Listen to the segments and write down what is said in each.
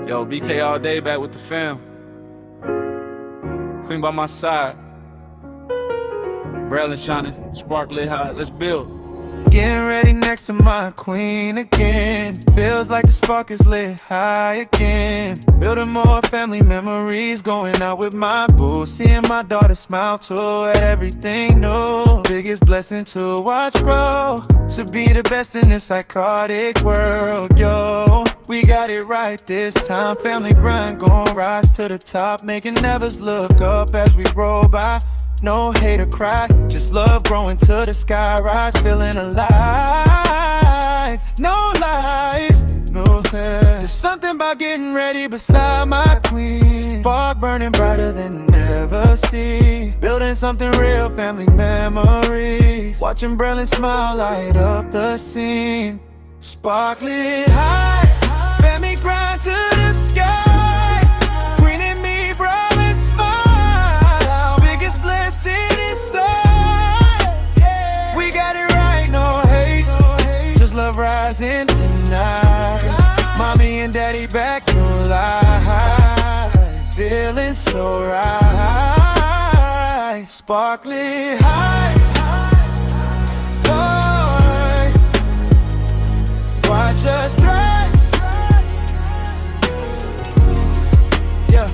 Yo, BK all day back with the fam. Queen by my side. Braille shining, spark lit high, let's build. Getting ready next to my queen again. Feels like the spark is lit high again. Building more family memories, going out with my boo. Seeing my daughter smile too at everything new. Biggest blessing to watch grow. To be the best in this psychotic world, yo. We got it right this time. Family grind gon' rise to the top. Making nevers look up as we roll by. No hate or cry, just love growing to the sky. Rise, feeling alive. No lies, no lies. There's something about getting ready beside my queen. Spark burning brighter than ever see. Building something real, family memories. Watching Braille smile light up the scene. Spark lit high, family grind to the sky. Rising tonight, mommy and daddy back to life, feeling so right, sparkly high, boy, watch us thrive, yeah.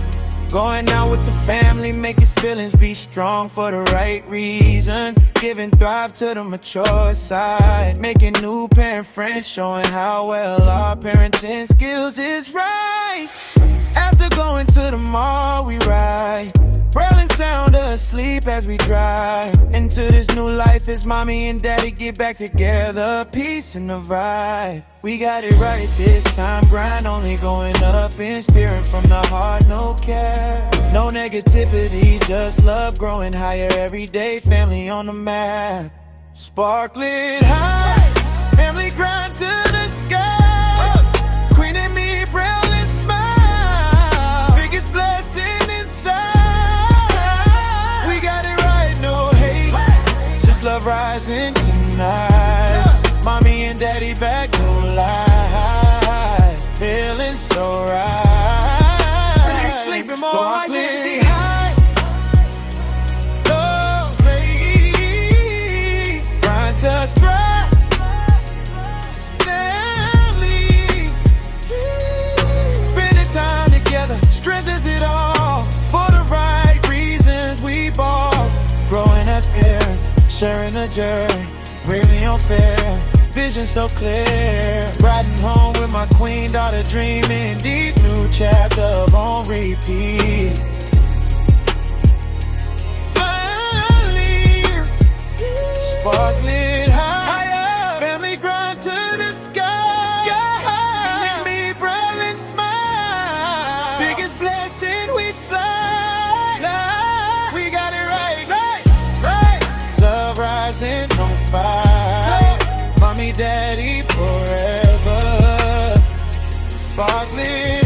Going out with the family, making feelings be strong for the right reason. Giving thrive to the mature side. Making new parent friends, showing how well our parenting skills is right. After going to the mall, we ride. Braille sound asleep as we drive. Into this new life as mommy and daddy get back together. Peace and the vibe. We got it right this time. Grind only going up in spirit from the heart, no care. No negativity, just love growing higher every day. Family on the map. Spark lit high. Family grind to the sky. Queen and me, Braille and smile. Biggest blessing inside. We got it right, no hate. Just love rising tonight. Mommy and daddy back to life. Feeling so right. Are you sleeping more like this? Oh, baby. Grind to strive. Family. Spending time together strengthens it all. For the right reasons we ball. Growing as parents, sharing the journey. Bravely unfair, vision so clear. Riding home with my queen, daughter dreaming. Deep new chapter on repeat. Finally, spark lit high. Family grind to the sky. Make me bright and smile. Biggest blessing we fly. We got it right. Love rising on fire. Mommy, daddy forever. Sparkling